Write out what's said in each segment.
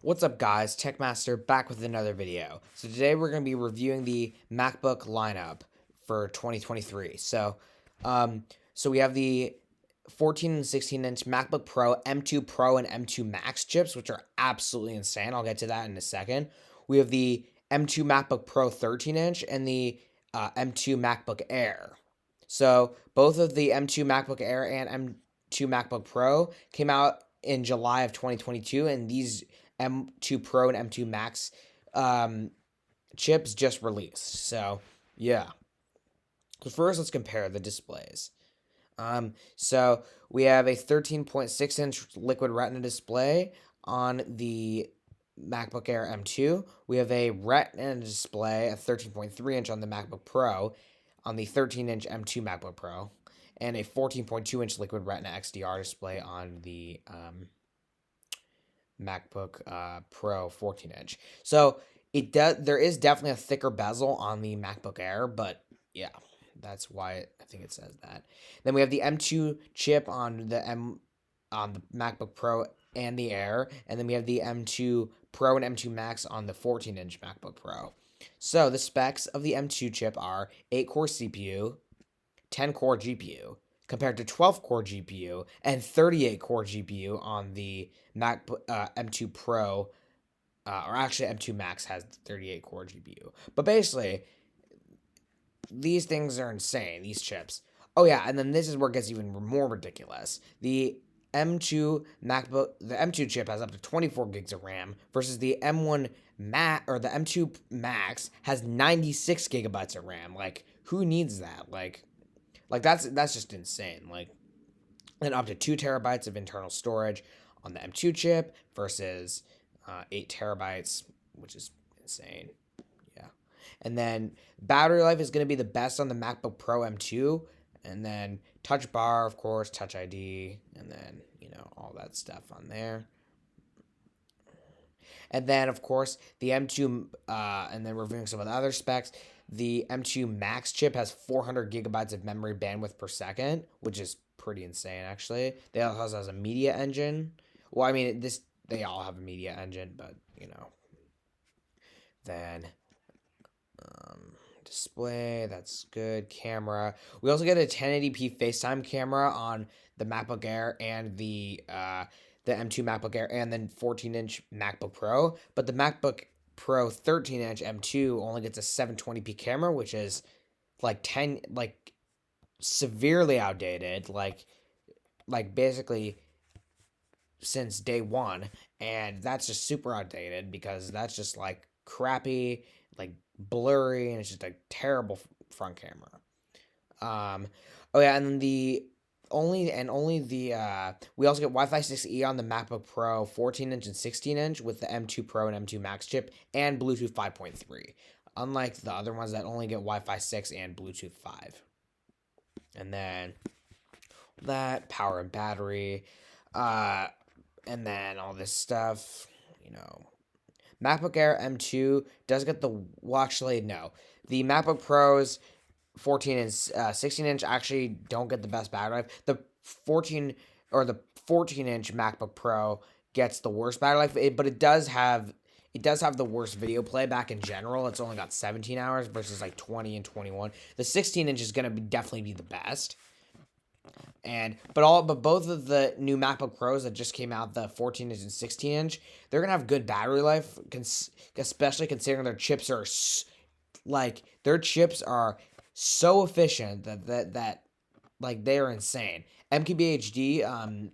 What's up guys, Techmaster back with another video. So today we're going to be reviewing the MacBook lineup for 2023. So we have the 14 and 16 inch MacBook Pro, M2 Pro, and M2 Max chips, which are absolutely insane. I'll get to that in a second. We have the M2 MacBook Pro 13 inch and the M2 MacBook Air. So both of the M2 MacBook Air and M2 MacBook Pro came out in July of 2022, and these M2 Pro and M2 Max chips just released. So yeah. So first, let's compare the displays. So we have a 13.6 inch liquid retina display on the MacBook Air M2. We have a retina display, a 13.3 inch on the MacBook Pro, on the 13 inch M2 MacBook Pro, and a 14.2 inch liquid retina XDR display on the MacBook Pro 14 inch. So there is definitely a thicker bezel on the MacBook Air, but yeah, that's why I think it says that. Then we have the M2 chip on the MacBook Pro and the Air, and then we have the M2 Pro and M2 Max on the 14 inch MacBook Pro. So the specs of the M2 chip are 8-core CPU, 10-core GPU, compared to 12-core GPU and 38-core GPU on the MacBook M2 Pro, or actually M2 Max has 38-core GPU. But basically, these things are insane, these chips. Oh yeah, and then this is where it gets even more ridiculous. The M2 chip has up to 24 gigs of RAM versus the the M2 Max has 96 gigabytes of RAM. Like, who needs that? Like that's just insane. Like, and up to 2 terabytes of internal storage on the M2 chip versus 8 terabytes, which is insane. Yeah. And then battery life is going to be the best on the MacBook Pro M2. And then Touch Bar, of course, Touch ID, and then, all that stuff on there. And then, of course, the M2, and then reviewing some of the other specs, the M2 Max chip has 400 gigabytes of memory bandwidth per second, which is pretty insane, actually. They also has a media engine. Well, I mean, they all have a media engine, but, Then, display, that's good. Camera. We also get a 1080p FaceTime camera on the MacBook Air and the M2 MacBook Air and then 14-inch MacBook Pro. But the MacBook Pro 13-inch M2 only gets a 720p camera, which is severely outdated, like basically since day one, and that's just super outdated because that's just like crappy, like blurry, and it's just a terrible front camera. Oh yeah, and then we also get Wi-Fi 6E on the MacBook Pro 14-inch and 16-inch with the M2 Pro and M2 Max chip and Bluetooth 5.3. Unlike the other ones that only get Wi-Fi 6 and Bluetooth 5. And then that power and battery, and then all this stuff, MacBook Air M2 does get the the MacBook Pros 14 and 16 inch actually don't get the best battery life. The 14 inch MacBook Pro gets the worst battery life, but it does have the worst video playback in general. It's only got 17 hours versus like 20 and 21. The 16 inch is going to definitely be the best. But both of the new MacBook Pros that just came out, the 14 inch and 16 inch, they're gonna have good battery life, especially considering their chips are so efficient that they are insane. MKBHD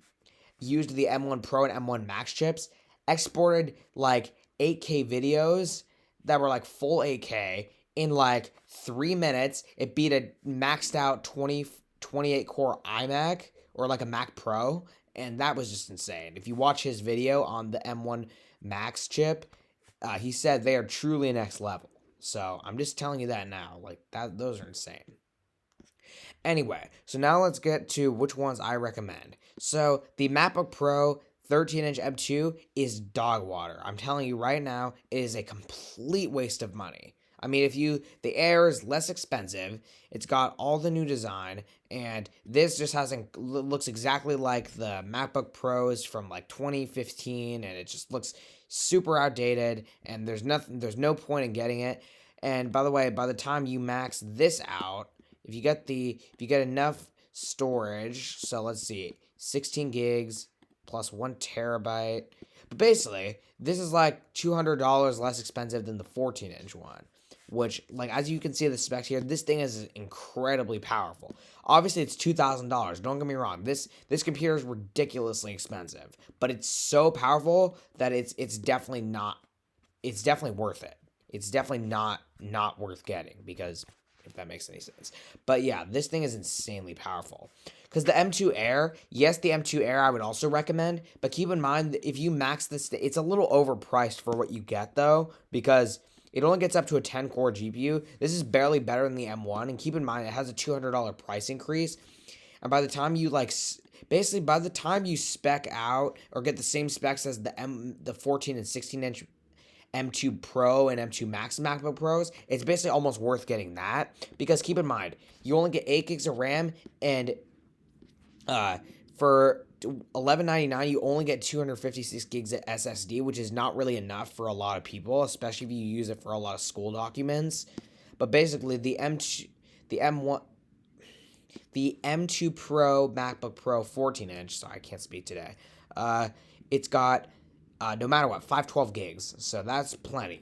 used the M1 Pro and M1 Max chips, exported 8K videos that were full 8K in 3 minutes. It beat a maxed out 28 core iMac or a Mac Pro, and that was just insane. If you watch his video on the M1 Max chip, he said they are truly next level. So I'm just telling you that now, those are insane. Anyway, so now let's get to which ones I recommend. So the MacBook Pro 13-inch M2 is dog water. I'm telling you right now, it is a complete waste of money. I mean, the Air is less expensive. It's got all the new design, and this just looks exactly like the MacBook Pros from like 2015, and it just looks super outdated. And there's no point in getting it. And by the way, by the time you max this out, if you get enough storage, so let's see, 16 gigs plus 1 TB. But basically, this is like $200 less expensive than the 14-inch one, which, like, as you can see the specs here, this thing is incredibly powerful. Obviously, it's $2,000. Don't get me wrong. This computer is ridiculously expensive, but it's so powerful that it's definitely not. It's definitely worth it. It's definitely not worth getting, because if that makes any sense. But yeah, this thing is insanely powerful. Because the M2 Air, yes, the M2 Air I would also recommend, but keep in mind, if you max this, it's a little overpriced for what you get, though, because it only gets up to a 10-core GPU. This is barely better than the M1, and keep in mind, it has a $200 price increase. And by the time you, basically, by the time you spec out, or get the same specs as the 14 and 16-inch M2 Pro and M2 Max MacBook Pros, it's basically almost worth getting that, because keep in mind, you only get 8 gigs of RAM, and for $11.99 you only get 256 gigs of SSD, which is not really enough for a lot of people, especially if you use it for a lot of school documents. But basically, the M2 Pro MacBook Pro 14-inch, sorry, I can't speak today, it's got no matter what, 512 gigs, so that's plenty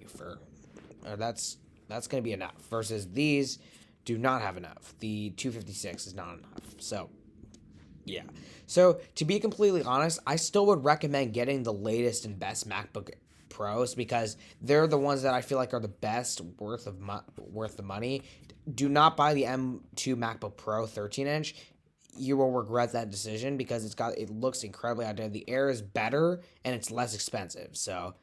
that's going to be enough, versus these do not have enough. The 256 is not enough. So yeah. So to be completely honest, I still would recommend getting the latest and best MacBook Pros, because they're the ones that I feel like are the best worth the money. Do not buy the M2 MacBook Pro 13-inch. You will regret that decision, because it looks incredibly outdated. The Air is better and it's less expensive. So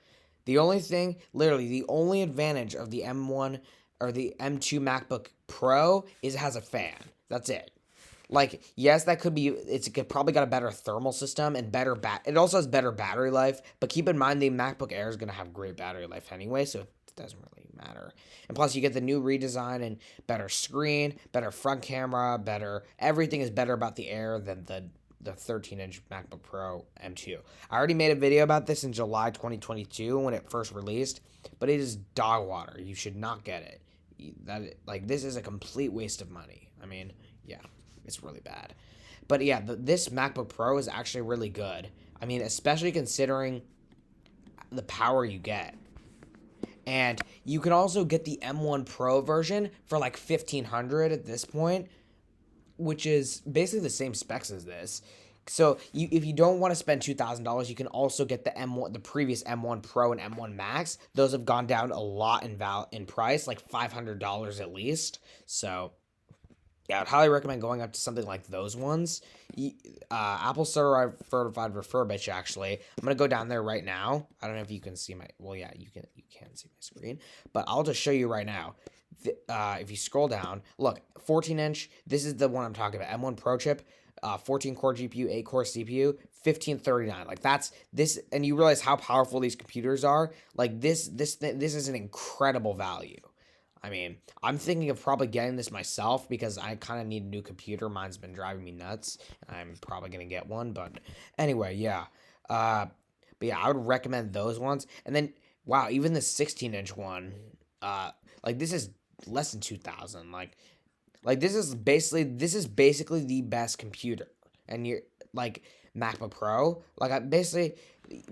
the only advantage of the M1 or the M2 MacBook Pro is it has a fan. That's it. Like, yes, it's probably got a better thermal system and it also has better battery life, but keep in mind the MacBook Air is going to have great battery life anyway, so it doesn't really matter. And plus, you get the new redesign and better screen, better front camera, everything is better about the Air than the 13-inch MacBook Pro M2. I already made a video about this in July 2022 when it first released, but it is dog water. You should not get it. This is a complete waste of money. I mean, yeah. It's really bad. But yeah, this MacBook Pro is actually really good. I mean, especially considering the power you get. And you can also get the M1 Pro version for like $1,500 at this point, which is basically the same specs as this. So if you don't want to spend $2,000, you can also get the previous M1 Pro and M1 Max. Those have gone down a lot in price, like $500 at least. So yeah, I'd highly recommend going up to something like those ones. Apple certified refurbished, actually. I'm gonna go down there right now. I don't know if you can see you can see my screen, but I'll just show you right now. If you scroll down, look, 14-inch. This is the one I'm talking about. M1 Pro chip, 14-core GPU, 8-core CPU, $1,539. Like, that's this, and you realize how powerful these computers are. Like, this is an incredible value. I mean, I'm thinking of probably getting this myself, because I kind of need a new computer. Mine's been driving me nuts. I'm probably going to get one, but anyway, yeah. But yeah, I would recommend those ones. And then, wow, even the 16-inch one, this is less than 2,000. This is basically the best computer. And you're, MacBook Pro,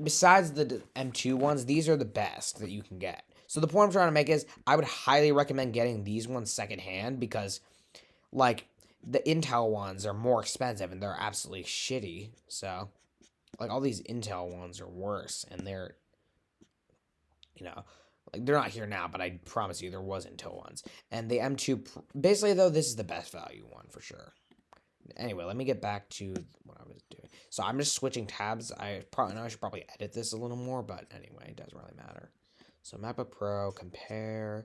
besides the M2 ones, these are the best that you can get. So the point I'm trying to make is, I would highly recommend getting these ones secondhand, because, the Intel ones are more expensive and they're absolutely shitty. So, all these Intel ones are worse, and they're, they're not here now, but I promise you there was Intel ones. And the M2, basically, though, this is the best value one for sure. Anyway, let me get back to what I was doing. So I'm just switching tabs. I should probably edit this a little more, but anyway, it doesn't really matter. So MacBook Pro, compare.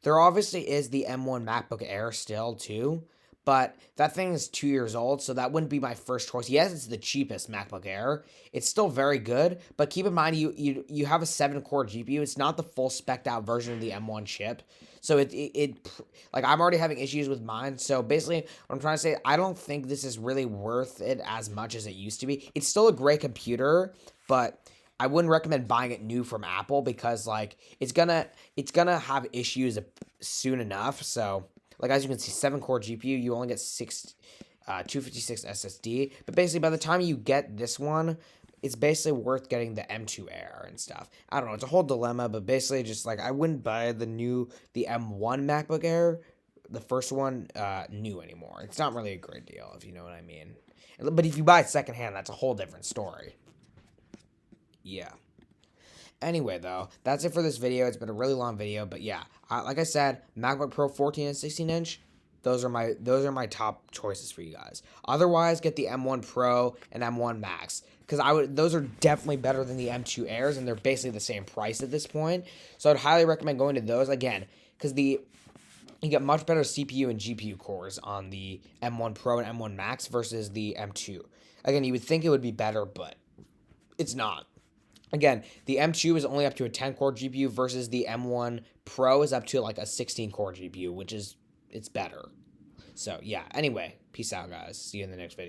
There obviously is the M1 MacBook Air still too, but that thing is 2 years old, so that wouldn't be my first choice. Yes, it's the cheapest MacBook Air. It's still very good, but keep in mind you have a 7-core GPU. It's not the full spec'd out version of the M1 chip. So like I'm already having issues with mine. So basically what I'm trying to say, I don't think this is really worth it as much as it used to be. It's still a great computer, but I wouldn't recommend buying it new from Apple because like it's gonna have issues soon enough. So like as you can see, 7-core GPU, you only get 256 SSD. But basically, by the time you get this one, it's basically worth getting the M2 Air and stuff. I don't know, it's a whole dilemma, but basically just like I wouldn't buy the M1 MacBook Air, the first one, new anymore. It's not really a great deal, if you know what I mean. But if you buy it secondhand, that's a whole different story. Yeah. Anyway, though, that's it for this video. It's been a really long video, but yeah, like I said, MacBook Pro 14 and 16 inch. Those are my top choices for you guys. Otherwise, get the M1 Pro and M1 Max because those are definitely better than the M2 Airs, and they're basically the same price at this point. So I'd highly recommend going to those again because you get much better CPU and GPU cores on the M1 Pro and M1 Max versus the M2. Again, you would think it would be better, but it's not. Again, the M2 is only up to a 10-core GPU versus the M1 Pro is up to like a 16-core GPU, which is, it's better. So, yeah. Anyway, peace out, guys. See you in the next video.